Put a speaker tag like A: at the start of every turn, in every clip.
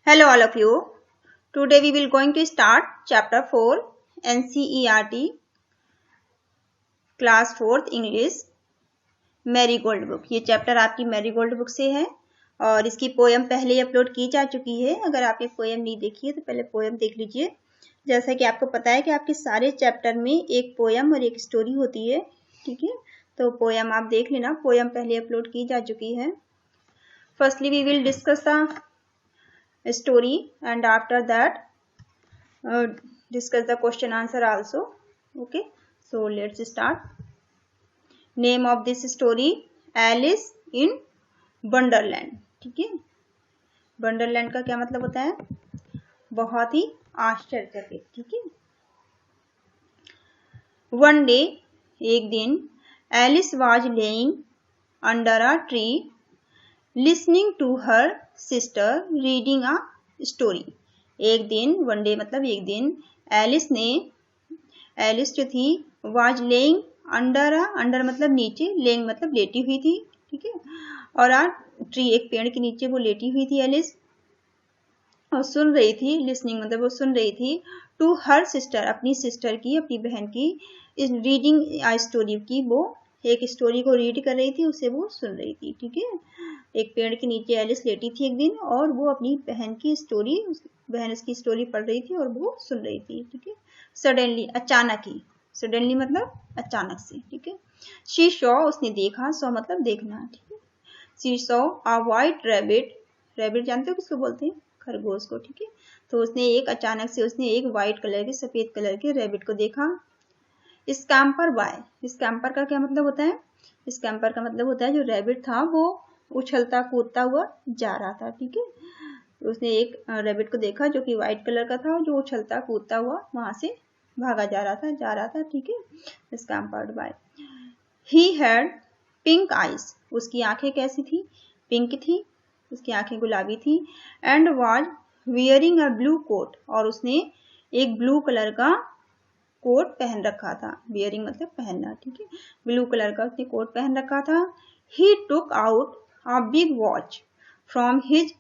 A: Hello all of you. Today we will going to start chapter 4 NCERT class 4th English marigold book. ये chapter आपकी marigold book से है और इसकी poem पहले ही अपलोड की जा चुकी है। अगर आपने पोयम नहीं देखी है तो पहले पोयम देख लीजिए। जैसा कि आपको पता है कि आपके सारे चैप्टर में एक पोयम और एक स्टोरी होती है, ठीक है। तो पोयम आप देख लेना, पोयम पहले अपलोड की जा चुकी है। Firstly we will discuss the story and after that discuss the question answer also. Okay, so let's start. Name of this story Alice in Wonderland. ठीक है, वंडरलैंड का क्या मतलब होता है? बहुत ही आश्चर्यचकित। ठीक है। वन डे, एक दिन, Alice was laying under a tree listening to her sister reading a story. एक दिन, वन डे मतलब एक दिन, एलिस जो थी वाज लेइंग अंडर मतलब नीचे, लेइंग मतलब लेटी हुई थी, ठीक है। और आ ट्री, एक पेड़ के नीचे वो लेटी हुई थी एलिस और सुन रही थी, लिसनिंग मतलब वो सुन रही थी, टू हर सिस्टर अपनी सिस्टर की, अपनी बहन की, रीडिंग आ स्टोरी की, वो एक स्टोरी को रीड कर रही थी, उसे वो सुन रही थी, ठीक है। एक पेड़ के नीचे एलिस लेटी थी एक दिन और वो अपनी बहन की स्टोरी, बहन उसकी स्टोरी पढ़ रही थी और वो सुन रही थी, ठीक है। सडनली, अचानक ही, सडनली मतलब अचानक से, ठीक है। शी सॉ, उसने देखा, सॉ मतलब देखना, ठीक है। She saw a white rabbit, rabbit जानते हो किसको बोलते हैं? खरगोश को, ठीक है। तो उसने एक, अचानक से उसने एक व्हाइट कलर के, सफेद कलर के रैबिट को देखा। स्कैम्पर बाय, स्कैम्पर का क्या मतलब होता है? स्कैम्पर का मतलब होता है जो रैबिट था वो उछलता कूदता हुआ जा रहा था, ठीक है। तो उसने एक रैबिट को देखा जो कि व्हाइट कलर का था और जो उछलता कूदता हुआ वहां से भागा जा रहा था, ठीक है। Scampered by. He had pink eyes, उसकी आंखें कैसी थी? पिंक थी, उसकी आंखें गुलाबी थी। And was wearing a blue coat, और उसने एक ब्लू कलर का कोट पहन रखा था। बियरिंग मतलब पहनना, ठीक है। ब्लू कलर का उसने कोट पहन रखा था। He took out a big watch from his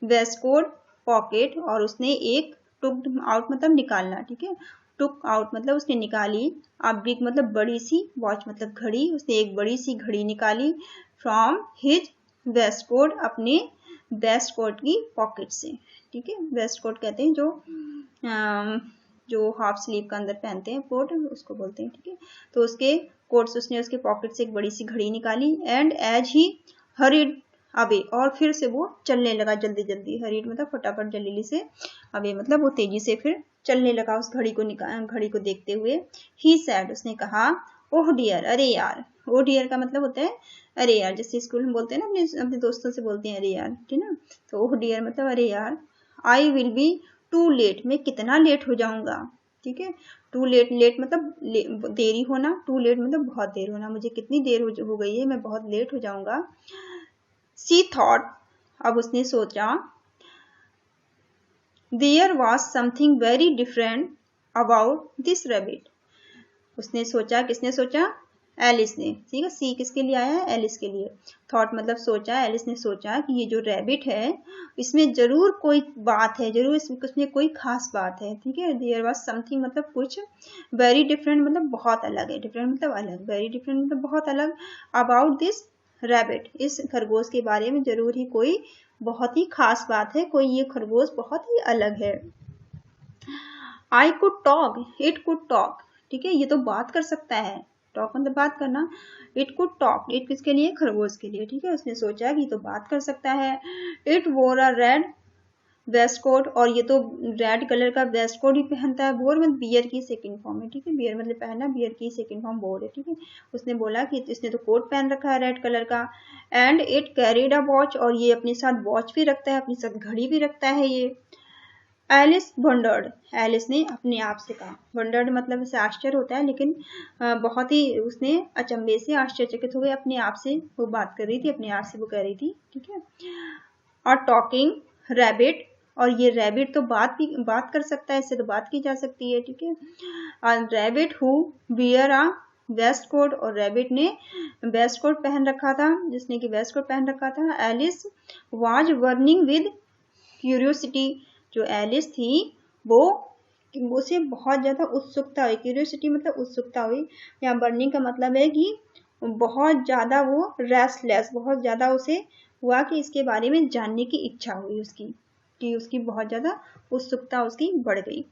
A: waistcoat pocket, और उसने एक, टुक आउट मतलब निकालना, ठीक है। टुक आउट मतलब उसने निकाली, अ बिग मतलब बड़ी सी, वॉच मतलब घड़ी, उसने एक बड़ी सी घड़ी निकाली, फ्रॉम हिज वेस्टकोट, अपने वेस्ट कोट की पॉकेट से, ठीक है। वेस्ट कोट कहते हैं जो हाफ स्लीव का अंदर पहनते हैं कोट, उसको बोलते हैं, ठीक है। तो उसके कोट से उसने उसके पॉकेट से एक बड़ी सी घड़ी निकाली। And as he hurried away, और फिर से वो चलने लगा जल्दी जल्दी। हरीड मतलब फटाफट, जल्दी से, अवे मतलब वो तेजी से फिर चलने लगा उस घड़ी को देखते हुए। ही सैड, उसने कहा, ओह डियर, अरे यार। ओह डियर का मतलब होता है अरे यार, जैसे स्कूल में बोलते हैं ना, अपने दोस्तों से बोलते हैं अरे यार, ठीक है ना। तो ओह डियर मतलब अरे यार। I will be too late, मैं कितना लेट हो जाऊंगा, ठीक है। टू लेट, लेट मतलब देरी होना, टू लेट मतलब बहुत देर होना, मुझे कितनी देर हो गई है, मैं बहुत लेट हो जाऊंगा। सी थॉट, अब उसने सोचा, there was something very different about this rabbit, उसने सोचा, किसने सोचा? एलिस ने, ठीक है। सी किसके लिए आया है? एलिस के लिए। थॉट मतलब सोचा, एलिस ने सोचा कि ये जो रैबिट है इसमें जरूर कोई बात है, जरूर इसमें कोई खास बात है, ठीक है। देयर वाज समथिंग मतलब कुछ, वेरी डिफरेंट मतलब बहुत अलग है, डिफरेंट मतलब अलग, वेरी डिफरेंट मतलब बहुत अलग, अबाउट दिस रैबिट, इस खरगोश के बारे में जरूर ही कोई बहुत ही खास बात है, कोई ये खरगोश बहुत ही अलग है। I could talk, it could talk, ठीक है, ये तो बात कर सकता है। टॉक मतलब बात करना। इट कुड टॉक, इट किसके लिए? खरगोश के लिए, ठीक है। उसने सोचा कि तो बात कर सकता है। इट वोर अ रेड वेस्ट कोट, और ये तो रेड कलर का वेस्ट कोट ही पहनता है। वोर मतलब बियर की सेकंड फॉर्म है, ठीक है। बियर मतलब पहनना, बियर की सेकंड फॉर्म वोर है, ठीक है। उसने बोला कि इसने तो कोट पहन रखा है रेड कलर का। And it carried a watch, और ये अपने साथ वॉच भी रखता है, अपने साथ घड़ी भी रखता है ये। एलिस वंडर्ड, एलिस ने अपने आप से कहा। वंडर्ड मतलब इसे आश्चर्य होता है, लेकिन बहुत ही उसने अचंभे से, आश्चर्यचकित हो गए, अपने आप से वो बात कर रही थी, अपने आप से वो कह रही थी, ठीक है। और टॉकिंग रैबिट, और ये रैबिट तो बात कर सकता है, इससे तो बात की जा सकती है, ठीक है। और rabbit who wear a waistcoat, और रैबिट ने वेस्ट कोट पहन रखा था, जिसने कि वेस्ट कोट पहन रखा था। Alice was burning with curiosity, जो एलिस थी वो उसे बहुत ज़्यादा उत्सुकता हुई। क्यूरियोसिटी मतलब उत्सुकता हुई। यहाँ बर्निंग का मतलब है कि बहुत ज़्यादा वो रेस्टलेस, बहुत ज़्यादा उसे हुआ कि इसके बारे में जानने की इच्छा हुई उसकी, कि उसकी बहुत ज़्यादा उत्सुकता उसकी बढ़ गई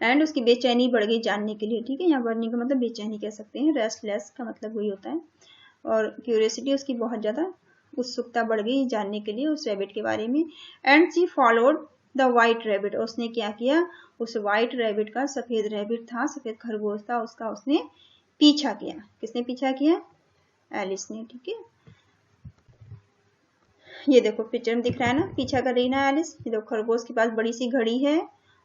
A: एंड उसकी बेचैनी बढ़ गई जानने के लिए। ठीक है, यहाँ बर्निंग का मतलब बेचैनी कह सकते हैं, रेस्टलेस का मतलब वही होता है। और क्यूरियोसिटी उसकी बहुत ज़्यादा उत्सुकता बढ़ गई जानने के लिए उस रैबिट के बारे में। And she followed the white rabbit, उसने क्या किया, उस वाइट रैबिट का, सफ़ेद रैबिट था, सफ़ेद खरगोश था, उसका उसने पीछा किया। किसने पीछा किया? एलिस ने। ठीक है, ये देखो पिक्चर में दिख रहा है ना, पीछा कर रही ना एलिस। ये देखो खरगोश के पास बड़ी सी घड़ी है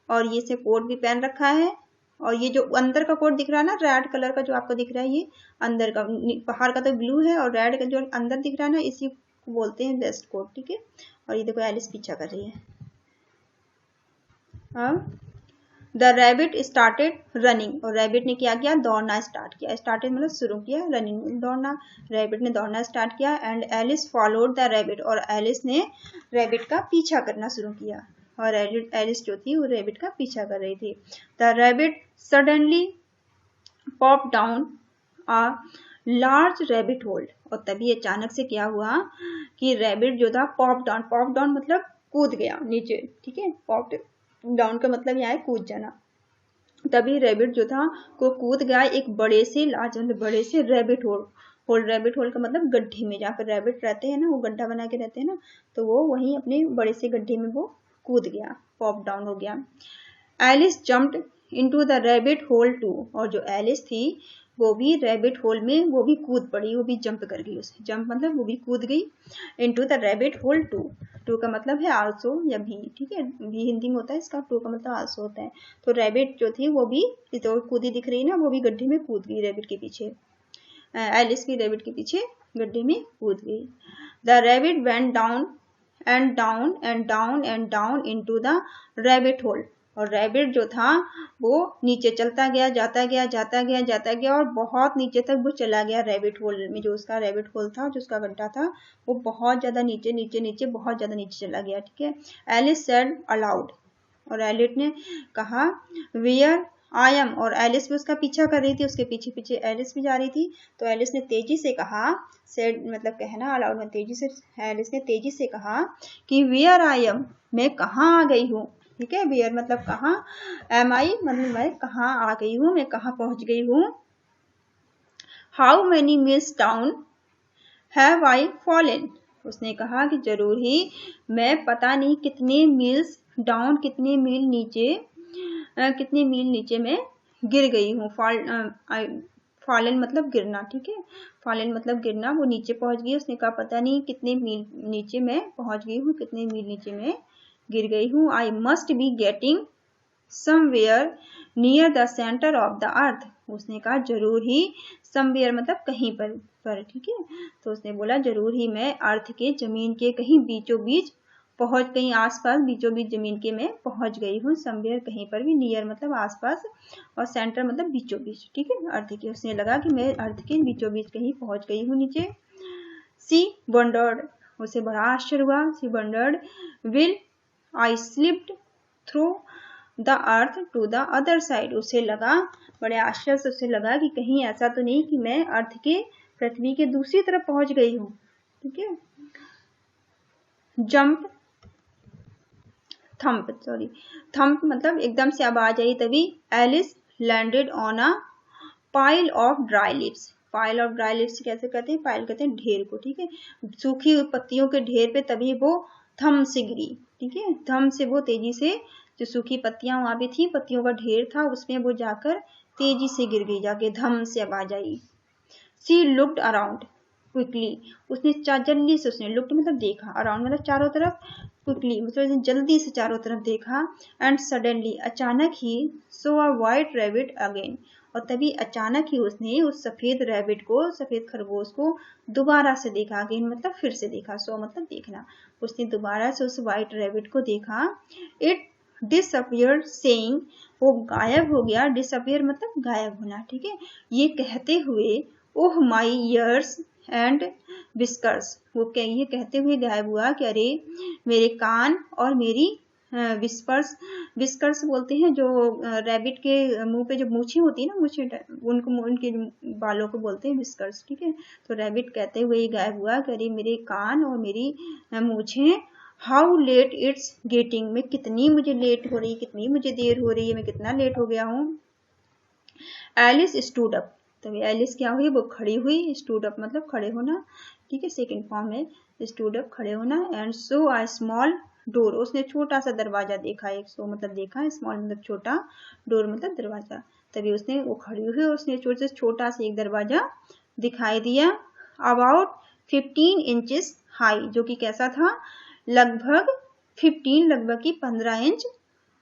A: और ये से कोट भी पहन रखा है, और ये जो अंदर का कोट दिख रहा है ना, रेड कलर का जो आपको दिख रहा है, ये अंदर का, बाहर का तो ब्लू है और रेड का जो अंदर दिख रहा है ना, इसी को बोलते हैं वेस्ट कोट। ठीक है, और ये देखो एलिस पीछा कर रही है। द रैबिट स्टार्टेड रनिंग, और रैबिट ने क्या किया, दौड़ना स्टार्ट किया। स्टार्टेड मतलब शुरू किया, रनिंग दौड़ना, रैबिट ने दौड़ना स्टार्ट किया। And Alice followed the rabbit, और एलिस ने रैबिट का पीछा करना शुरू किया, और एलिस जो थी वो रैबिट का पीछा कर रही थी। The rabbit suddenly pop down a large rabbit hole, और तभी अचानक से क्या हुआ कि रैबिट जो था पॉप डाउन मतलब कूद गया नीचे। ठीक है, पॉप डाउन का मतलब यहाँ है कूद जाना। तभी रैबिट जो था को कूद गया एक बड़े से, लार्ज मतलब बड़े से रैबिट होल। रैबिट होल का मतलब गड्ढे में, जहाँ पर रैबिट रहते हैं ना, वो गड्ढा बना के रहते हैं ना, तो वो वहीं अपने बड़े से गड्ढे में वो कूद गया, पॉप डाउन हो गया। Alice jumped into the rabbit hole too, और जो एलिस थी वो भी रैबिट होल में वो भी कूद पड़ी, वो भी जंप कर गई। उसे जंप मतलब वो भी कूद गई into the rabbit hole too. Too का मतलब है आल्सो या भी। ठीक है, भी हिंदी में होता है इसका, टू का मतलब आल्सो होता है। तो रैबिट जो थी वो भी, तो कूदी दिख रही है ना, वो भी गड्ढे में कूद गई रैबिट के पीछे। एलिस भी रैबिट के पीछे गड्ढे में कूद गई। The rabbit went down and down and down and down into the rabbit whole, और रैबिट जो था वो नीचे चलता गया, जाता गया और बहुत नीचे तक वो चला गया रैबिट होल में। जो उसका रैबिट होल था, जो उसका गड्ढा था, वो बहुत ज़्यादा नीचे बहुत ज़्यादा नीचे चला गया। ठीक है, एलिस सेड अलाउड, और एलिस ने कहा वेयर आई एम, और एलिस भी उसका पीछा कर रही थी, उसके पीछे पीछे एलिस भी जा रही थी। तो एलिस ने तेजी से कहा, सेड मतलब कहना, अलाउड में तेजी से, एलिस ने तेजी से कहा कि वेयर आई एम, मैं कहाँ आ गई हूँ। ठीक है, वेयर मतलब कहाँ, एम आई मतलब मैं कहाँ आ गई हूँ, मैं कहाँ पहुंच गई हूँ। How many meals down have I fallen, उसने कहा कि जरूर ही मैं पता नहीं कितने मील्स डाउन, कितने मील नीचे मैं गिर गई हूँ। फॉलन मतलब गिरना। ठीक है, फॉलन मतलब गिरना, वो नीचे पहुंच गई। उसने कहा पता नहीं कितने मील नीचे मैं पहुंच गई हूँ, कितने मील नीचे मैं गिर गई हूँ। I must be getting somewhere near the centre of the अर्थ, उसने कहा जरूर ही, समवेयर मतलब कहीं पर। ठीक है, तो उसने बोला जरूर ही मैं अर्थ के, जमीन के कहीं बीचों बीच पहुंच गई, आसपास बीचों बीच जमीन के मैं पहुंच गई हूँ। समवेयर कहीं पर भी, नियर मतलब आसपास, और सेंटर मतलब बीचों बीच। ठीक है, अर्थ के, उसने लगा कि मैं अर्थ के बीचों बीच कहीं पहुंच गई हूँ नीचे। सी वंडर्ड, उसे बड़ा आश्चर्य हुआ। She wondered will I slipped through the earth to the other side, उसे लगा, बड़े आश्चर्य से उसे लगा कि कहीं ऐसा तो नहीं कि मैं अर्थ के, पृथ्वी के दूसरी तरफ पहुंच गई हूँ। ठीक है, जंप थंप मतलब एकदम से आवाज आई, तभी Alice landed on a pile of dry leaves. Pile of dry leaves कैसे कहते हैं, पाइल कहते हैं ढेर को। ठीक है, सूखी हुई पत्तियों के ढेर पे तभी वो थम से गिरी। ठीक है, थम से वो तेजी से, जो सूखी पत्तियां वहां पे थी, पत्तियों का ढेर था, उसमें वो जाकर तेजी से गिर गई, जाके धम से आवाज आई। सी लुक्ड अराउंड क्विकली, उसने जल्दी से, उसने लुक्ड मतलब देखा, अराउंड मतलब चारों तरफ, क्विकली मतलब जल्दी से चारों तरफ देखा। एंड सडनली अचानक ही, सो अ वाइट रैबिट अगेन, और तभी अचानक ही उसने उस सफेद रैबिट को, सफेद खरगोश को दोबारा से देखा। अगेन मतलब फिर से देखा, सो मतलब देखना, उसने दोबारा से उस वाइट रैबिट को देखा। इट डिसअपियर्ड सेइंग, वो गायब हो गया। डिसअपियर मतलब गायब होना। ठीक है, ये कहते हुए ओह माई ईयर्स एंड विस्कर्स, वो ये कहते हुए गायब हुआ कि अरे मेरे कान और मेरी विस्पर्स, विस्कर्स बोलते हैं जो रैबिट के मुंह पे जो मूछें होती है ना, मूछें, उनको, उनके बालों को बोलते हैं विस्कर्स, ठीक है। तो रैबिट कहते हुए ये गायब हुआ कि अरे मेरे कान और मेरी मूछें, हाउ लेट इट्स गेटिंग, मैं कितनी मुझे लेट हो रही, कितनी मुझे देर हो रही है, मैं कितना लेट हो गया हूँ। एलिस स्टूड अप, तो एलिस क्या हुई, वो खड़ी हुई, स्टूड अप मतलब खड़े होना, ठीक है, सेकंड फॉर्म है स्टूड अप खड़े होना। And so a small door, उसने छोटा सा दरवाजा देखा, एक सो मतलब देखा, स्मॉल मतलब छोटा, डोर मतलब दरवाजा, तभी उसने, वो खड़ी हुई, उसने छोटा सा एक दरवाजा दिखाई दिया। अबाउट 15 इंचेस हाई, जो कि कैसा था, लगभग 15, लगभग की 15 इंच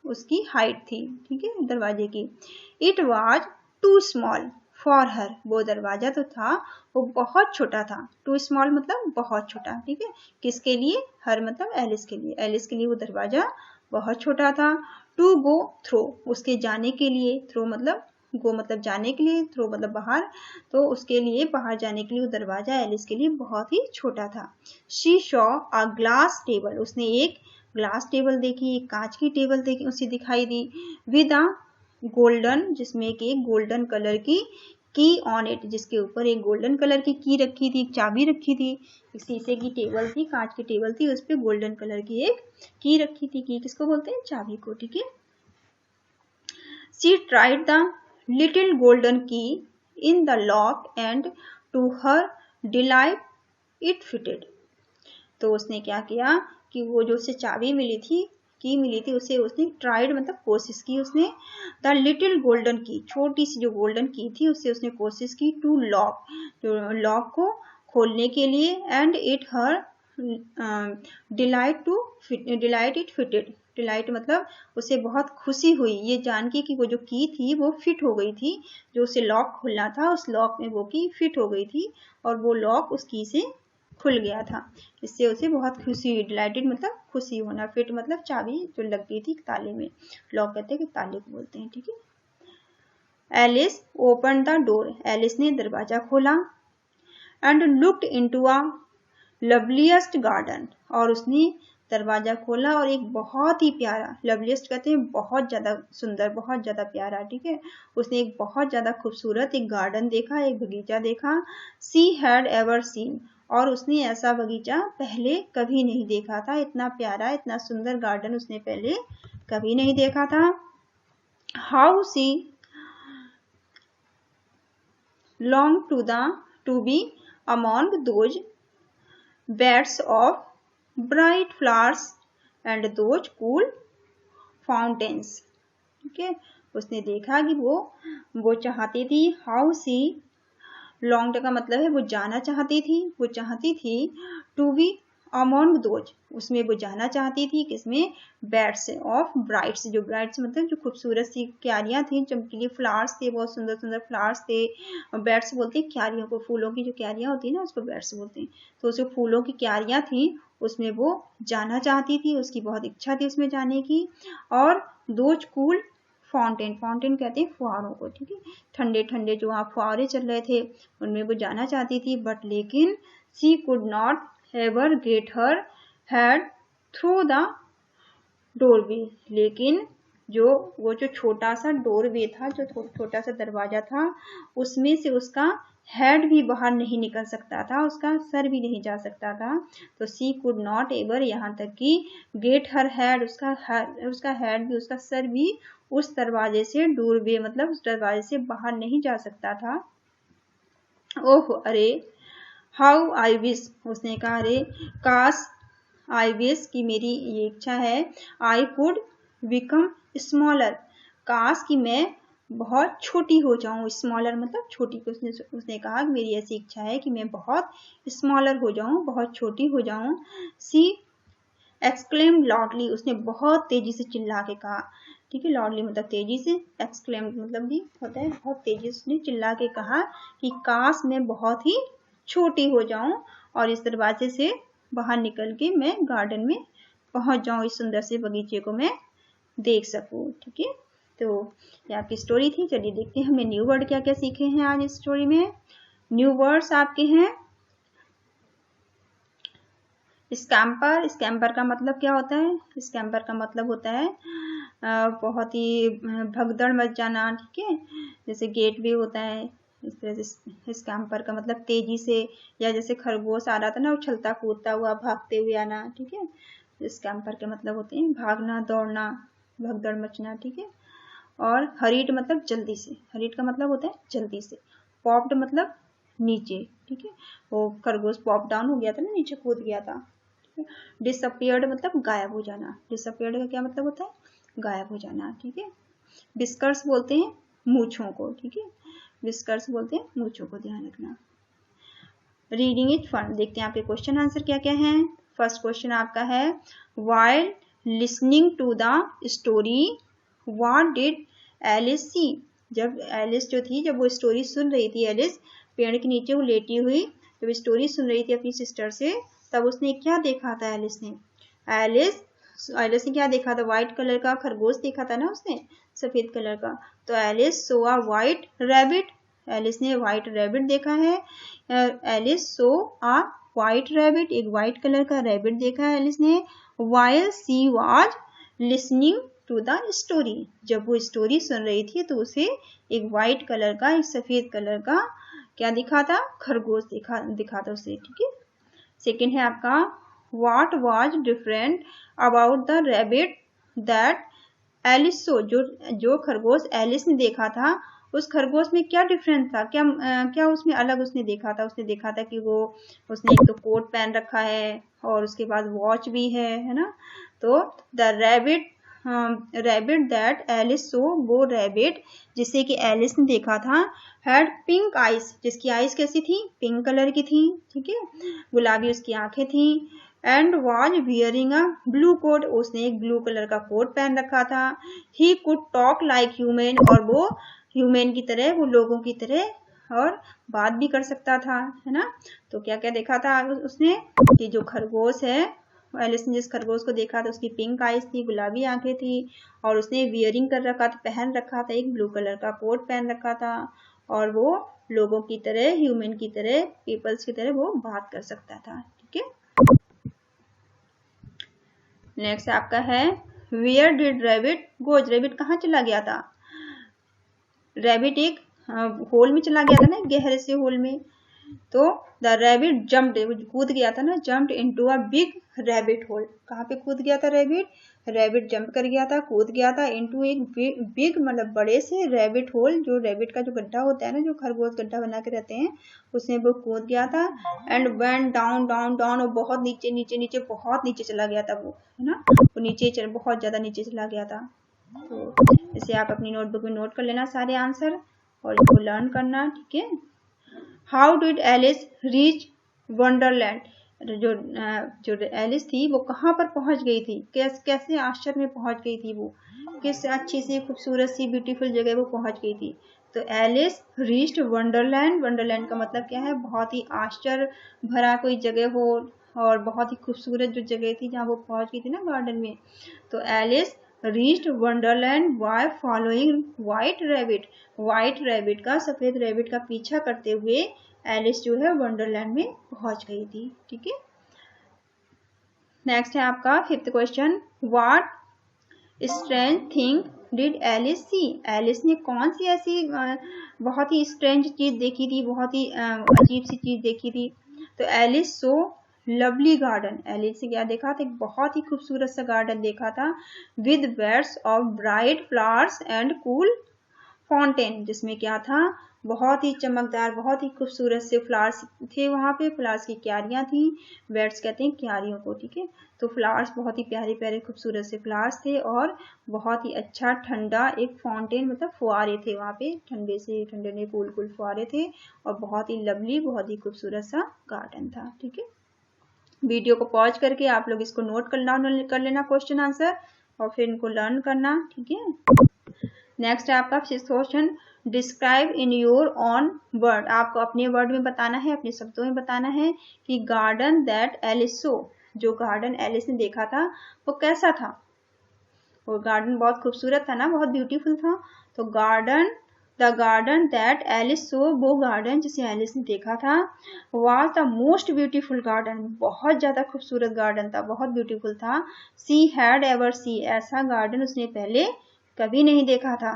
A: उसकी हाइट थी, ठीक है, दरवाजे की। It was too small for her, वो दरवाजा तो था वो बहुत छोटा था, टू स्मॉल मतलब बहुत छोटा, ठीक है, किसके लिए, हर मतलब एलिस के लिए, एलिस के लिए वो दरवाजा बहुत छोटा था। टू गो थ्रो, उसके जाने के लिए, थ्रो मतलब गो मतलब जाने के लिए, थ्रो मतलब बाहर, तो उसके लिए बाहर जाने के लिए वो दरवाजा एलिस के लिए बहुत ही छोटा था। She saw a glass table, उसने एक ग्लास टेबल देखी, एक कांच की टेबल देखी, उसे दिखाई दी। विद अ गोल्डन, जिसमें कि एक गोल्डन कलर की ऑन इट, जिसके ऊपर एक गोल्डन कलर की रखी थी, चाबी रखी थी, शीशे की टेबल थी, कांच की टेबल थी, उस पर गोल्डन कलर की एक की रखी थी, की किसको बोलते हैं, चाबी को, ठीक है। She tried the little golden key in the lock and to her delight it fitted, तो उसने क्या किया कि वो जो उसे चाबी मिली थी, की मिली थी, उसे उसने ट्राइड मतलब कोशिश की उसने, द लिटिल गोल्डन की, छोटी सी जो गोल्डन की थी, उससे उसने कोशिश की, टू लॉक, जो लॉक को खोलने के लिए, and it her delight it fitted, delight मतलब उसे बहुत खुशी हुई ये जान के कि वो जो की थी वो फिट हो गई थी, जो उसे लॉक खोलना था उस लॉक में वो की फिट हो गई थी, और वो लॉक उस की से खुल गया था, इससे उसे बहुत खुशी हुई। डिलाइटेड मतलब खुशी होना, फिट मतलब चाबी जो लग गई थी ताले में, लॉक कहते हैं कि ताले को बोलते हैं, ठीक है। Alice open the door, Alice ने दरवाजा खोला। And looked into a loveliest garden, और उसने दरवाजा खोला और एक बहुत ही प्यारा, लवलीस्ट कहते हैं बहुत ज्यादा सुंदर, बहुत ज्यादा प्यारा, ठीक है, उसने एक बहुत ज्यादा खूबसूरत एक गार्डन देखा, एक बगीचा देखा। सी हैड एवर सीन, और उसने ऐसा बगीचा पहले कभी नहीं देखा था, इतना प्यारा इतना सुंदर गार्डन उसने पहले कभी नहीं देखा था। How she long to be among those beds of bright flowers and those cool fountains, ठीक है, उसने देखा कि वो चाहती थी, हाउ सी लॉन्ग का मतलब है वो जाना चाहती थी, वो चाहती थी, टू बी अमॉन्ग दोज, उसमें वो जाना चाहती थी, किसमें, बेड्स ऑफ ब्राइट्स, जो ब्राइट्स मतलब जो खूबसूरत सी क्यारियां थी, चमकीले फ्लावर्स थे, बहुत सुंदर सुंदर फ्लावर्स थे, बेड्स बोलते हैं क्यारियों को, फूलों की जो क्यारियां होती है ना उसको बेड्स बोलते हैं, तो उसमें फूलों की क्यारियां थी, उसमें वो जाना चाहती थी, उसकी बहुत इच्छा थी उसमें जाने की। और दोज कूल फाउंटेन, फाउंटेन कहते हैं फुहारों को, ठीक है, ठंडे ठंडे जो वहाँ फुहारे चल रहे थे उनमें वो जाना चाहती थी, बट लेकिन she could not ever get her head through the doorway, लेकिन वो जो छोटा सा डोरवे था, जो छोटा सा दरवाजा था, उसमें से उसका हेड भी बाहर नहीं निकल सकता था, उसका सर भी नहीं जा सकता था, तो सी कुड नॉट एवर, यहाँ तक कि गेट हर हेड, उसका हेड भी, उसका सर भी उस दरवाजे से, डोरवे मतलब उस दरवाजे से बाहर नहीं जा सकता था। ओह अरे, हाउ आई विश, उसने कहा अरे काश, आई विश की मेरी ये इच्छा है, आई कुड बिकम स्मॉलर, काश कि मैं बहुत छोटी हो जाऊं, स्मॉलर मतलब छोटी, उसने कहा कि मेरी ऐसी इच्छा है कि मैं बहुत स्मॉलर हो जाऊं, बहुत छोटी हो जाऊं। सी एक्सक्लेम्ड लाउडली, उसने बहुत तेजी से चिल्ला के कहा, ठीक है, लाउडली मतलब तेजी से, एक्सक्लेम्ड मतलब भी होता है बहुत तेजी से, उसने चिल्ला के कहा कि काश मैं बहुत ही छोटी हो जाऊं और इस दरवाजे से बाहर निकल के मैं गार्डन में पहुंच जाऊं, इस सुंदर से बगीचे को मैं देख सकूं, ठीक है। तो ये आपकी स्टोरी थी, चलिए देखते हैं हमने न्यू वर्ड क्या क्या सीखे हैं आज इस स्टोरी में। न्यू वर्ड्स आपके हैं स्कैम्पर, स्कैम्पर का मतलब क्या होता है? स्कैम्पर का मतलब होता है बहुत ही भगदड़ मच जाना, ठीक है, जैसे गेट वे होता है, इस तरह से स्कैम्पर का मतलब तेजी से, या जैसे खरगोश आ रहा था ना, उछलता कूदता हुआ भागते हुए आना, ठीक है। स्कैम्पर के मतलब होते हैं भागना, दौड़ना, भगदड़ मचना, ठीक है। और हरीड मतलब जल्दी से, हरीड का मतलब होता है जल्दी से। पॉप्ड मतलब नीचे, ठीक है, वो खरगोश पॉप डाउन हो गया था ना, नीचे कूद गया था। डिसअपियर्ड मतलब गायब हो जाना, डिसअपियर्ड का क्या मतलब होता है? गायब हो जाना, ठीक है। विस्कर्स बोलते हैं मूंछों को, ठीक है, विस्कर्स बोलते हैं मूंछों को, ध्यान रखना। रीडिंग इज फन, देखते हैं आपके क्वेश्चन आंसर क्या क्या है। फर्स्ट क्वेश्चन आपका है, while listening to the story what did Alice see, जब एलिस जो थी, जब वो स्टोरी सुन रही थी, एलिस पेड़ के नीचे वो लेटी हुई जब स्टोरी सुन रही थी अपनी सिस्टर से, तब उसने क्या देखा था? एलिस ने, एलिस ने क्या देखा था? व्हाइट कलर का खरगोश देखा था ना उसने, सफेद कलर का। तो Alice saw a white rabbit, Alice ने व्हाइट रैबिट देखा है। Alice saw a white rabbit, एक व्हाइट कलर का रैबिट देखा है एलिस ने। While she was listening to the story, जब वो स्टोरी सुन रही थी तो उसे एक व्हाइट कलर का, एक सफेद कलर का क्या दिखा था? खरगोश दिखा था उसे, ठीक है। सेकेंड है आपका, what was different about the rabbit that Alice saw, जो खरगोश एलिस ने देखा था, उस खरगोश में क्या डिफरेंट था? क्या उसमें अलग उसने देखा था? उसने देखा था कि उसने एक तो कोट पहन रखा है और उसके बाद वॉच भी है ना। तो the rabbit that Alice saw, वो रैबिट जिसे कि एलिस ने देखा था, हैड पिंक आइज, जिसकी आइज कैसी थी? पिंक कलर की थी, ठीक है, गुलाबी उसकी आंखें थी। And was wearing a blue coat, उसने एक ब्लू कलर का कोट पहन रखा था। He could talk like human, और वो ह्यूमन की तरह, वो लोगों की तरह और बात भी कर सकता था, है ना। तो क्या क्या देखा था उसने कि जो खरगोश है, एलिस ने जिस खरगोश को देखा था उसकी पिंक आइज थी, गुलाबी आंखें थी, और उसने वियरिंग कर रखा था, पहन रखा था, एक ब्लू कलर का कोट पहन रखा था, और वो लोगों की तरह, ह्यूमन की तरह, पीपल्स की तरह वो बात कर सकता था, ठीक है। नेक्स्ट आपका है, where did rabbit goes, rabbit कहाँ चला गया था? रैबिट एक होल में चला गया था ना, गहरे से होल में। तो द रैबिट जम्प्ड, कूद गया था ना, jumped into a big rabbit hole, कहाँ पे कूद गया था रैबिट? रैबिट जंप कर गया था, कूद गया था इनटू एक बिग मतलब बड़े से रैबिट होल, जो रैबिट का जो गड्ढा होता है ना, जो खरगोश गड्ढा बना के रहते हैं, उसमें वो कूद गया था। And went down down down, और बहुत नीचे नीचे नीचे, बहुत नीचे चला गया था वो, है ना, वो नीचे बहुत ज्यादा नीचे चला गया था। तो इसे आप अपनी नोटबुक में नोट कर लेना सारे आंसर और इसको लर्न करना, ठीक है। How did Alice reach Wonderland, जो एलिस थी वो कहाँ पर पहुंच गई थी? कैसे आश्चर्य में पहुंच गई थी? वो किस अच्छी सी खूबसूरत सी ब्यूटीफुल जगह वो पहुंच गई थी? तो एलिस रीच्ड वंडरलैंड, वंडरलैंड का मतलब क्या है? बहुत ही आश्चर्य भरा कोई जगह हो, और बहुत ही खूबसूरत जो जगह थी जहाँ वो पहुंच गई थी ना, गार्डन में। तो Alice reached Wonderland by following white rabbit, white rabbit का, सफेद रैबिट का पीछा करते हुए एलिस जो है वंडरलैंड में पहुंच गई थी, ठीक है। नेक्स्ट है आपका fifth question, what strange thing did Alice see, Alice ने कौन सी ऐसी बहुत ही स्ट्रेंज चीज देखी थी, बहुत ही अजीब सी चीज देखी थी? तो Alice saw lovely garden, Alice ने क्या देखा था? एक बहुत ही खूबसूरत सा गार्डन देखा था, with beds of bright flowers and cool fountain, जिसमें क्या था? बहुत ही चमकदार, बहुत ही खूबसूरत से फ्लावर्स थे वहां पे, फ्लावर्स की क्यारियां थी, बेड्स कहते हैं क्यारियों को, ठीक है। तो फ्लावर्स बहुत ही प्यारे प्यारे खूबसूरत से फ्लावर्स थे, और बहुत ही अच्छा ठंडा एक फाउंटेन मतलब फुआरे थे वहां पे, ठंडे से ठंडे कूल कूल फुआरे थे, और बहुत ही लवली, बहुत ही खूबसूरत सा गार्डन था, ठीक है। वीडियो को पॉज करके आप लोग इसको नोट कर लेना क्वेश्चन आंसर, और फिर इनको लर्न करना, ठीक है। नेक्स्ट है आपका fifth question, describe in your on word, आपको अपने वर्ड में बताना है, अपने शब्दों में बताना है कि गार्डन दैट एलिस सो, जो गार्डन एलिस ने देखा था वो कैसा था? वो गार्डन बहुत खूबसूरत था ना, बहुत ब्यूटीफुल था। तो garden the garden that Alice saw, वो गार्डन जिसे एलिस ने देखा था, was the most beautiful garden, बहुत ज़्यादा खूबसूरत गार्डन था, बहुत ब्यूटीफुल था। सी हैड एवर सी, ऐसा गार्डन उसने पहले कभी नहीं देखा था।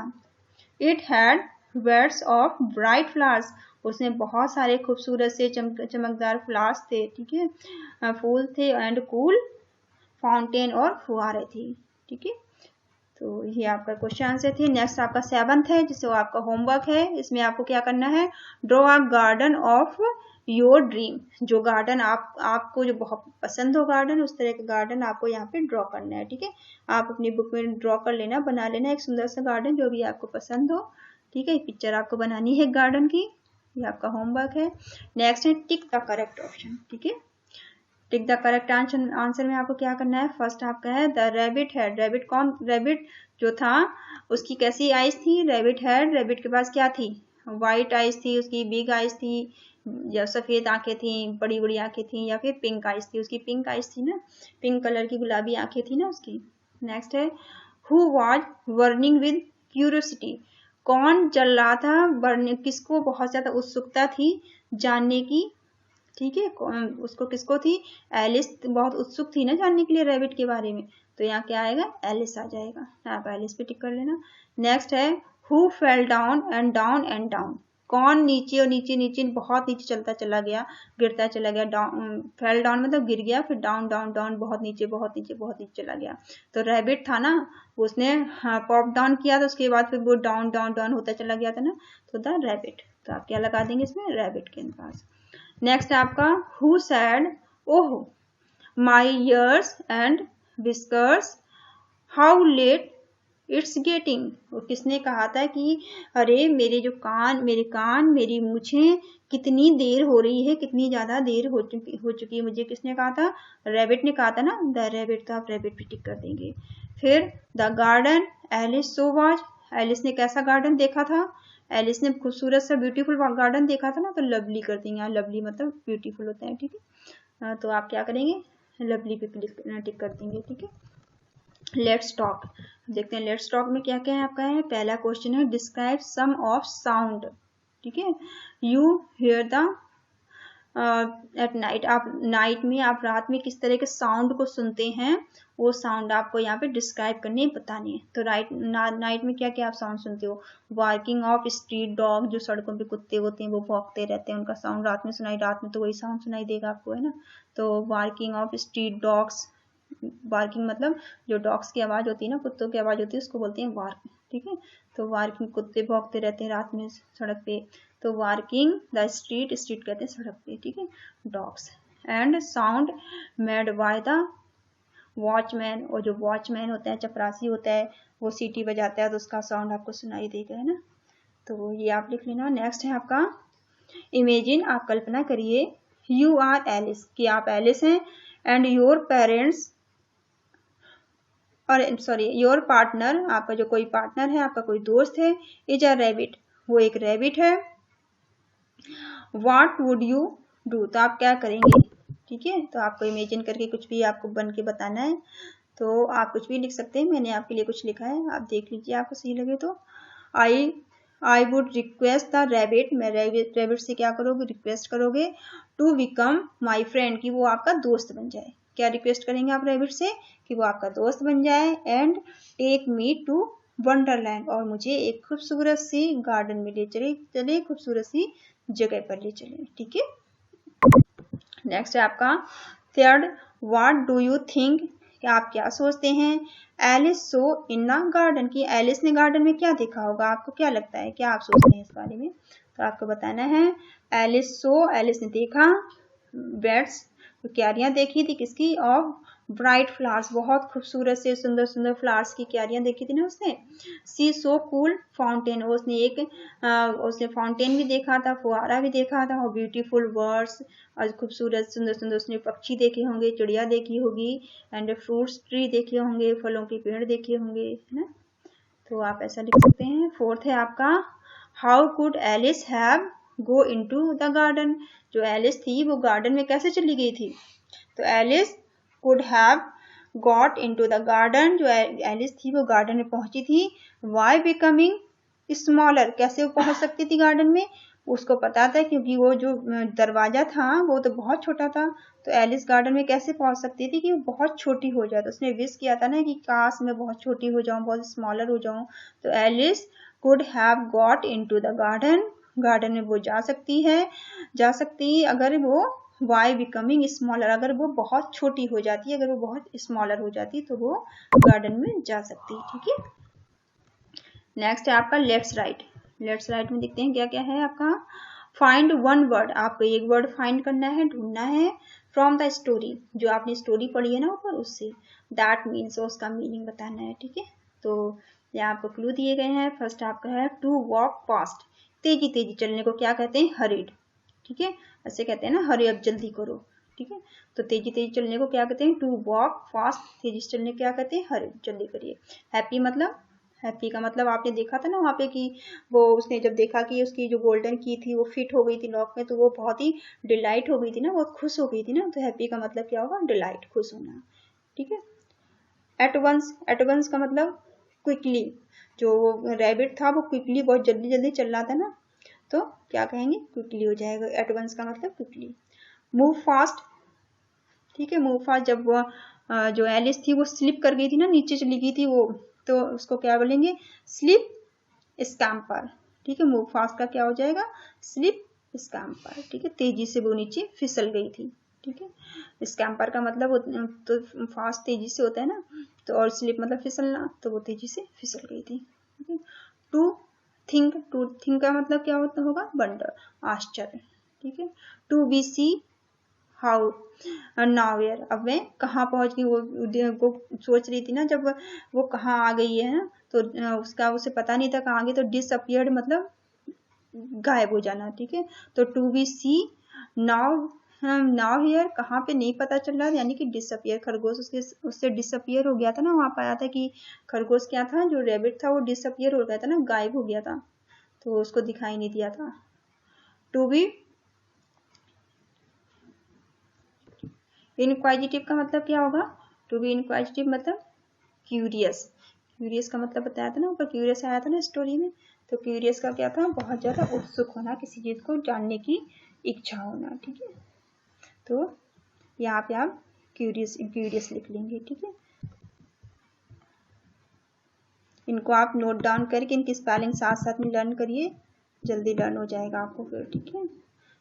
A: It had beds of bright flowers, उसमें बहुत सारे खूबसूरत से चमकदार फ्लावर्स थे, ठीक है, फूल थे, एंड कूल फाउंटेन और फुहारे थी, ठीक है। तो ये आपका क्वेश्चन आंसर थी। नेक्स्ट आपका 7th है, जिससे आपका होमवर्क है। इसमें आपको क्या करना है, draw a garden of your dream, जो गार्डन आपको जो बहुत पसंद हो गार्डन, उस तरह का गार्डन आपको यहाँ पे ड्रॉ करना है, ठीक है। आप अपनी बुक में ड्रॉ कर लेना, बना लेना एक सुंदर सा गार्डन जो भी आपको पसंद हो, ठीक है। पिक्चर आपको बनानी है गार्डन की, ये आपका होमवर्क है। नेक्स्ट है टिक द करेक्ट ऑप्शन, ठीक है। टिक द करेक्ट आंसर में आपको क्या करना है, फर्स्ट आपका है द रैबिट हेड, रैबिट कौन, रैबिट जो था उसकी कैसी आइज थी, रैबिट हेड, रैबिट के पास क्या थी, वाइट आइज थी, उसकी बिग आइज थी, या सफेद आंखें थी, बड़ी बड़ी आंखें थी, या फिर पिंक आइज थी, उसकी पिंक आइज थी ना, पिंक कलर की गुलाबी आंखें थी ना उसकी। नेक्स्ट है who was burning with curiosity, कौन जल रहा था, बर्निंग किसको बहुत ज्यादा उत्सुकता थी जानने की, ठीक है, उसको किसको थी, एलिस बहुत उत्सुक थी ना जानने के लिए रैबिट के बारे में, तो यहाँ क्या आएगा, एलिस आ जाएगा, आप एलिस पे टिक कर लेना। नेक्स्ट है who fell down and down and down, कौन नीचे और नीचे नीचे बहुत नीचे चलता चला गया, गिरता चला गया, डाउन, फेल डाउन मतलब गिर गया, फिर डाउन डाउन डाउन बहुत नीचे बहुत नीचे बहुत नीचे चला गया, तो रैबिट था ना, उसने पॉप डाउन किया था, उसके बाद फिर वो डाउन डाउन डाउन होता चला गया था ना, तो द रैबिट, तो आप क्या लगा देंगे इसमें, रैबिट के पास। नेक्स्ट आपका who said oh my ears and whiskers how late it's getting, किसने कहा था कि अरे मेरे जो कान, मेरी मूछें कितनी देर हो रही है, कितनी ज्यादा देर हो चुकी है मुझे, किसने कहा था, रैबिट ने कहा था ना, द रैबिट, तो आप रैबिट पे टिक कर देंगे। फिर the garden Alice saw was, Alice ने कैसा गार्डन देखा था, एलिस ने खूबसूरत सा ब्यूटीफुल गार्डन देखा था ना, तो लवली कर देंगे, लवली मतलब ब्यूटीफुल होता है, ठीक है, तो आप क्या करेंगे, लवली पे टिक कर देंगे, ठीक है। लेट्स टॉक, देखते हैं लेट्स टॉक में क्या क्या है आपका है। पहला क्वेश्चन है डिस्क्राइब सम ऑफ साउंड, ठीक है, you here the at night, आप नाइट में, आप रात में किस तरह के साउंड को सुनते हैं, वो साउंड आपको यहाँ पे डिस्क्राइब करने बताने हैं। तो नाइट में क्या क्या आप साउंड सुनते हो, बार्किंग ऑफ स्ट्रीट डॉग, जो सड़कों पे कुत्ते होते हैं वो भौंकते रहते हैं, उनका साउंड रात में सुनाई, रात में तो वही साउंड सुनाई देगा आपको, है ना। तो barking of street dogs, barking मतलब जो डॉग्स की आवाज होती है ना, कुत्तों की आवाज होती है, उसको बोलते हैं बार्क, ठीक है। तो बार्किंग, कुत्ते भौंकते रहते हैं रात में सड़क पे, तो बार्किंग द स्ट्रीट, स्ट्रीट कहते हैं सड़क पे, ठीक है, dogs. And sound made by the watchman, और जो वॉचमैन होता है, चपरासी होता है, वो सीटी बजाता है तो उसका साउंड आपको सुनाई देगा, है ना। तो ये आप लिख लेना। नेक्स्ट है आपका इमेजिन, आप कल्पना करिए, यू आर एलिस, कि आप एलिस हैं, एंड योर पेरेंट्स, और सॉरी योर पार्टनर, आपका जो कोई पार्टनर है, आपका कोई दोस्त है, इज अ रैबिट, वो एक रैबिट है। व्हाट वुड यू डू, तो आप क्या करेंगे, ठीक है। तो आपको इमेजिन करके कुछ भी आपको बन के बताना है, तो आप कुछ भी लिख सकते हैं, मैंने आपके लिए कुछ लिखा है, आप देख लीजिए आपको सही लगे तो। I would request the rabbit, मैं रैबिट से क्या करोगे, रिक्वेस्ट करोगे, टू बिकम माई फ्रेंड, कि वो आपका दोस्त बन जाए। क्या रिक्वेस्ट करेंगे आप रैबिट से, कि वो आपका दोस्त बन जाए, and take me to Wonderland, और मुझे एक खूबसूरत सी गार्डन में ले चले, खूबसूरत सी जगह पर ले चले, ठीक है। नेक्स्ट है आपका 3rd, what do you think, आप क्या सोचते हैं, Alice saw in the garden, की एलिस ने गार्डन में क्या देखा होगा, आपको क्या लगता है, क्या आप सोचते हैं इस बारे में, तो आपको बताना है। एलिस सो, एलिस ने देखा, बेड्स, तो क्यारियां देखी थी किसकी, ऑफ ब्राइट फ्लावर्स, बहुत खूबसूरत से सुंदर सुंदर फ्लावर्स की क्यारियां देखी थी ना उसने। सी सो कूल फाउंटेन, उसने फाउंटेन भी देखा था, फुहारा भी देखा था, और ब्यूटीफुल बर्ड्स, और खूबसूरत सुंदर सुंदर उसने पक्षी देखे होंगे, चिड़िया देखी होगी, एंड फ्रूट्स ट्री देखे होंगे, फलों के पेड़ देखे होंगे, है ना। तो आप ऐसा लिख सकते हैं। 4th है आपका how could Alice have go into the garden, जो एलिस थी वो गार्डन में कैसे चली गई थी, तो Alice could have got into the garden, जो एलिस थी वो गार्डन में पहुंची थी, वाई बिकमिंग स्मॉलर, कैसे वो पहुंच सकती थी गार्डन में, उसको पता था क्योंकि वो जो दरवाजा था वो तो बहुत छोटा था, तो एलिस गार्डन में कैसे पहुंच सकती थी कि वो बहुत छोटी हो जाए। तो उसने विश किया था ना कि काश मैं बहुत छोटी हो जाऊं, बहुत स्मॉलर हो जाऊं। तो Alice could have got into the garden, garden में वो जा सकती अगर वो वाई बिकमिंग स्मॉलर, अगर वो बहुत छोटी हो जाती, अगर वो बहुत स्मॉलर हो जाती तो वो गार्डन में जा सकती। ठीक है, नेक्स्ट है आपका लेफ्ट राइट। लेफ्ट राइट में देखते हैं क्या क्या है आपका। फाइंड वन वर्ड, आपको एक वर्ड फाइंड करना है, ढूंढना है फ्रॉम द स्टोरी, जो आपने स्टोरी पढ़ी है ना ऊपर उससे, दैट मीन्स उसका मीनिंग बताना है। ठीक है, तो यहाँ आपको क्लू दिए गए हैं। फर्स्ट आपका है टू वॉक फास्ट, तेजी तेजी चलने को क्या कहते हैं, हरीड। ठीक है, ऐसे कहते हैं ना, हरी अब जल्दी करो। ठीक है, तो तेजी तेजी चलने को क्या कहते हैं, टू वॉक फास्ट, तेजी से चलने क्या कहते हैं, हरी, जल्दी करिए। हैप्पी मतलब, हैप्पी का मतलब आपने देखा था ना वहाँ पे कि वो उसने जब देखा कि उसकी जो गोल्डन की थी वो फिट हो गई थी लॉक में, तो वो बहुत ही डिलाइट हो गई थी ना, बहुत खुश हो गई थी ना। तो हैप्पी का मतलब क्या होगा, डिलाइट, खुश होना। ठीक है, एट वंस, एट वंस का मतलब क्विकली, जो वो रैबिट था वो क्विकली बहुत जल्दी जल्दी चल रहा था ना, तो क्या कहेंगे, क्विकली हो जाएगा। एट वंस का मतलब क्विकली। मूव फास्ट, ठीक है, मूव फास्ट, जब वो जो एलिस थी वो स्लिप कर गई थी ना, नीचे चली गई थी वो, तो उसको क्या बोलेंगे, स्लिप स्कैम्पर। ठीक है, मूव फास्ट का क्या हो जाएगा, स्लिप स्कैम्पर। ठीक है, तेजी से वो नीचे फिसल गई थी। ठीक है, स्कैम्पर का मतलब तो फास्ट तेजी से होता है ना, तो और स्लिप मतलब फिसलना, तो वो तेजी से फिसल गई थी। ठीक है, टू थिंक का मतलब क्या होता होगा, वंडर, आश्चर्य। ठीक है, to be see how now where, अब मैं कहाँ पहुंच गई, वो सोच रही थी ना जब वो कहाँ आ गई है ना, तो उसका उसे पता नहीं था कहाँ आ गई, तो डिसअपियर्ड मतलब गायब हो जाना। ठीक है, तो to be see now, now here कहाँ पे नहीं पता चल रहा, यानी कि डिसअपियर, खरगोश उससे डिसअपियर हो गया था ना, वहां पाया था कि खरगोश क्या था, जो रेबिट था वो डिसअपियर हो गया था ना, गायब हो गया था, तो उसको दिखाई नहीं दिया था। टू बी इनक्वाजिटिव का मतलब क्या होगा, टू बी इनक्वाजिटिव मतलब क्यूरियस, क्यूरियस का मतलब बताया था ना ऊपर, क्यूरियस आया था ना स्टोरी में, तो क्यूरियस का क्या था, बहुत ज्यादा उत्सुक होना, किसी चीज को जानने की इच्छा होना। ठीक है, तो यहाँ पे आप क्यूरियस क्यूरियस लिख लेंगे। ठीक है, इनको आप नोट डाउन करके इनकी स्पेलिंग साथ साथ में लर्न करिए, जल्दी लर्न हो जाएगा आपको फिर। ठीक है,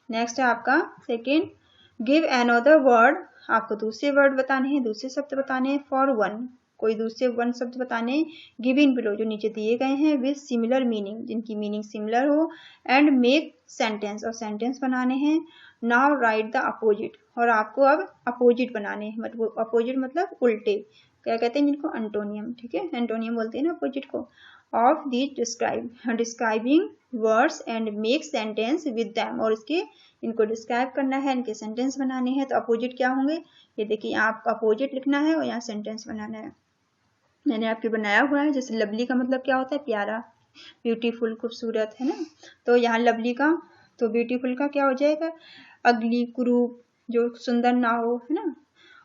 A: नेक्स्ट है आपका सेकेंड, गिव अनदर वर्ड, आपको दूसरे वर्ड बताने हैं, दूसरे शब्द बताने हैं, फॉर वन, कोई दूसरे वन शब्द बताने, गिवन बिलो, जो नीचे दिए गए हैं, विद सिमिलर मीनिंग, जिनकी मीनिंग सिमिलर हो, एंड मेक सेंटेंस, और सेंटेंस बनाने हैं। नाउ राइट द अपोजिट, और आपको अब अपोजिट बनाने हैं, मतलब अपोजिट मतलब उल्टे, क्या कहते हैं जिनको, एंटोनियम। ठीक है, एंटोनियम बोलते हैं ना अपोजिट को। Of these describing words and make sentence with them, और इसके इनको डिस्क्राइब करना है, इनके सेंटेंस बनाने हैं। तो अपोजिट क्या होंगे, ये देखिए आप अपोजिट लिखना है और यहाँ सेंटेंस बनाना है। मैंने आपके बनाया हुआ है, जैसे लवली का मतलब क्या होता है, प्यारा, ब्यूटीफुल, खूबसूरत, है ना, तो यहाँ लवली का, तो ब्यूटीफुल का क्या हो जाएगा, अगली, कुरूप, जो सुंदर ना हो, है ना।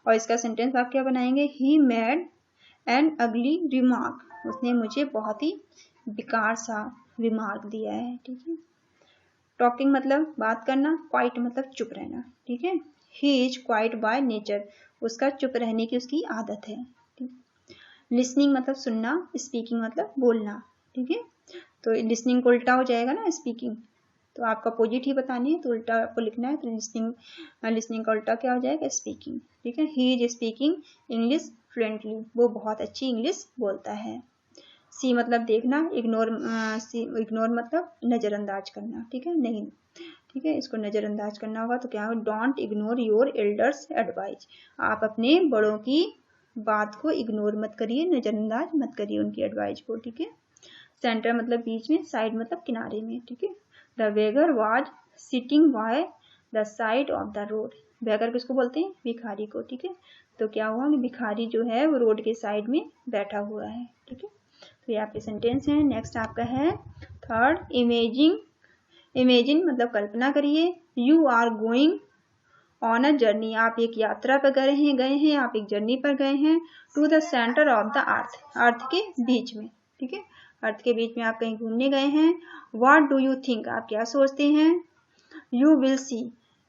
A: और इसका सेंटेंस आप क्या बनाएंगे, ही मेड एन अगली रिमार्क, उसने मुझे बहुत ही बेकार सा रिमार्क दिया है। ठीक है, टॉकिंग मतलब बात करना, क्वाइट मतलब चुप रहना। ठीक है, he is quite by nature, उसका चुप रहने की उसकी आदत है। लिसनिंग मतलब सुनना, स्पीकिंग मतलब बोलना। ठीक है, तो लिसनिंग को उल्टा हो जाएगा ना स्पीकिंग, तो आपका अपोजिट ही बतानी है, तो उल्टा आपको लिखना है, तो लिसनिंग का उल्टा क्या हो जाएगा, स्पीकिंग। ठीक है, he is speaking English fluently, वो बहुत अच्छी इंग्लिश बोलता है। सी मतलब देखना, इग्नोर मतलब नजरअंदाज करना। ठीक है, नहीं, ठीक है, इसको नजरअंदाज करना होगा तो क्या होगा, don't ignore your elders advice, आप अपने बड़ों की बात को इग्नोर मत करिए, नजरअंदाज मत करिए उनकी एडवाइस को। ठीक है, सेंटर मतलब बीच में, साइड मतलब किनारे में। ठीक है, the beggar was sitting by the side of the road, beggar किसको बोलते हैं, भिखारी को। ठीक है, तो क्या हुआ कि भिखारी जो है वो रोड के साइड में बैठा हुआ है। ठीक है, तो ये आपके सेंटेंस हैं। नेक्स्ट आपका है थर्ड, इमेजिन मतलब कल्पना करिए, you are going on a journey, आप एक यात्रा पर गए हैं, आप एक जर्नी पर गए हैं, to the centre of the earth, earth के बीच में। ठीक है, अर्थ के बीच में आप कहीं घूमने गए हैं। व्हाट डू यू थिंक, आप क्या सोचते हैं। यू विल सी,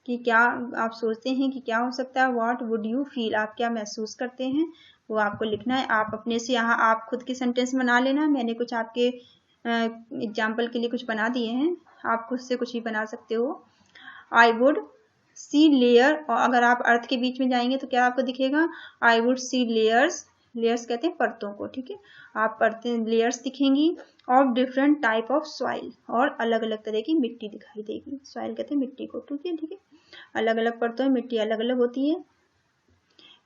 A: कि क्या आप सोचते हैं कि क्या हो सकता है। व्हाट वुड यू फील, आप क्या महसूस करते हैं, वो आपको लिखना है। आप अपने से यहाँ आप खुद की सेंटेंस बना लेना, मैंने कुछ आपके एग्जाम्पल के लिए कुछ बना दिए हैं, आप खुद से कुछ भी बना सकते हो। आई वुड सी लेयर, और अगर आप अर्थ के बीच में जाएंगे तो क्या आपको दिखेगा, I would see layers, layers कहते हैं परतों को, ठीक है। आप परतें लेयर्स दिखेंगी of different type of soil, और अलग अलग तरह की मिट्टी दिखाई देगी। सॉइल कहते हैं मिट्टी को, ठीक है, ठीक है। अलग अलग परतों में मिट्टी अलग अलग होती है।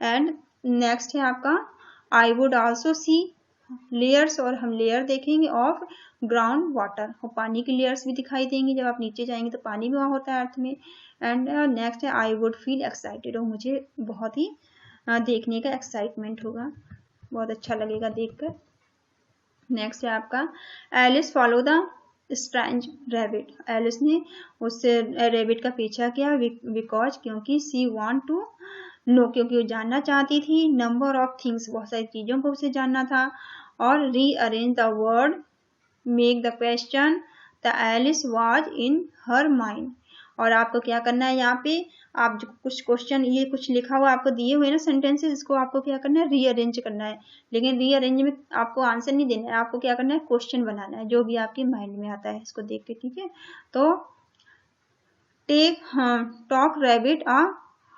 A: एंड नेक्स्ट है आपका I would also C layers, और हम लेयर देखेंगे ऑफ ग्राउंड वाटर, और पानी की लेयर्स भी दिखाई देंगी। जब आप नीचे जाएंगे तो पानी भी वहाँ होता है अर्थ में। एंड नेक्स्ट है आई वुड फील एक्साइटेड, और मुझे बहुत ही देखने का एक्साइटमेंट होगा, बहुत अच्छा लगेगा देखकर। नेक्स्ट है आपका Alice follow the strange rabbit, Alice ने उससे रैबिट का पीछा किया बिकॉज, क्योंकि सी वांट टू नो, क्योंकि वो जानना चाहती थी। नंबर ऑफ थिंग्स, बहुत सारी चीज़ों को उसे जानना था। और rearrange the word make the question the Alice was in her mind, और आपको क्या करना है, यहाँ पे आप जो कुछ क्वेश्चन, ये कुछ लिखा हुआ आपको दिए हुए ना सेंटेंसेस, इसको आपको क्या करना है, रीअरेंज करना है। लेकिन रीअरेंज में आपको आंसर नहीं देना है, आपको क्या करना है, क्वेश्चन बनाना है जो भी आपके माइंड में आता है, इसको देख के, ठीक है। तो take talk rabbit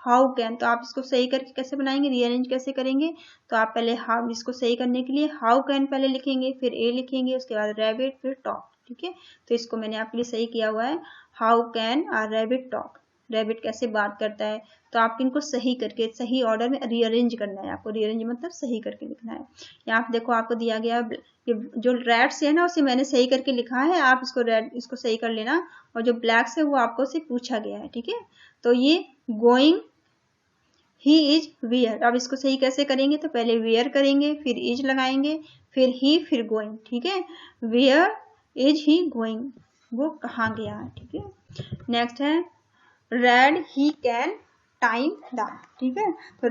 A: how can, तो आप इसको सही करके कैसे बनाएंगे, रीअरेंज कैसे करेंगे, तो आप पहले हाउ, इसको सही करने के लिए हाउ कैन पहले लिखेंगे, फिर ए लिखेंगे, उसके बाद रैबिट, फिर टॉक, ठीक है। तो इसको मैंने आपके लिए सही किया हुआ है, how can a rabbit talk, rabbit कैसे बात करता है। तो आप इनको सही करके सही ऑर्डर में रीअरेंज करना है आपको, रीअरेंज मतलब सही करके लिखना है। यहाँ आप देखो आपको दिया गया जो रेड्स है ना उसे मैंने सही करके लिखा है, आप इसको रेड, इसको सही कर लेना, और जो ब्लैक्स है वो आपको से पूछा गया है, ठीक है। तो ये गोइंग ही इज वेयर, अब इसको सही कैसे करेंगे, तो पहले वेयर करेंगे, फिर इज लगाएंगे, फिर ही, फिर गोइंग, ठीक है। वेयर इज ही गोइंग, वो कहाँ गया है, ठीक है। नेक्स्ट है red he can time the, ठीक है। तो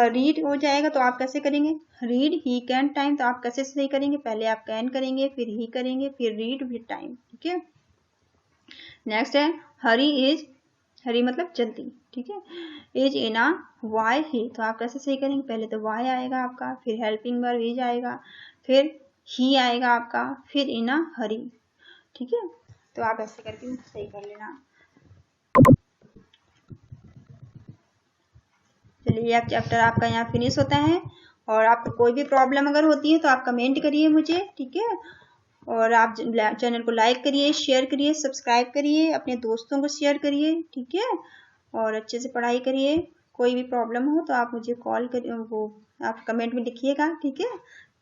A: रीड हो जाएगा, तो आप कैसे करेंगे, रीड ही कैन टाइम, तो आप कैसे सही करेंगे, पहले आप कैन करेंगे, फिर ही करेंगे, फिर रीड, फिर टाइम, ठीक है। नेक्स्ट है हरी इज, हरी मतलब जल्दी, ठीक है। इज इना वाई ही, तो आप कैसे सही करेंगे, पहले तो वाई आएगा आपका, फिर हेल्पिंग वर्ब इज आएगा, फिर ही आएगा आपका, फिर इना हरी, ठीक है। तो आप ऐसे करके सही कर लेना। चलिए अब चैप्टर आपका यहाँ फिनिश होता है, और आपको कोई भी प्रॉब्लम अगर होती है तो आप कमेंट करिए मुझे, ठीक है। और आप चैनल को लाइक करिए, शेयर करिए, सब्सक्राइब करिए, अपने दोस्तों को शेयर करिए, ठीक है। और अच्छे से पढ़ाई करिए। कोई भी प्रॉब्लम हो तो आप मुझे कॉल करिए, वो आप कमेंट में लिखिएगा, ठीक है,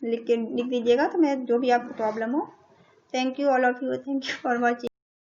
A: लिख दीजिएगा, तो मैं जो भी आपको प्रॉब्लम हो। Thank you all of you, thank you for watching.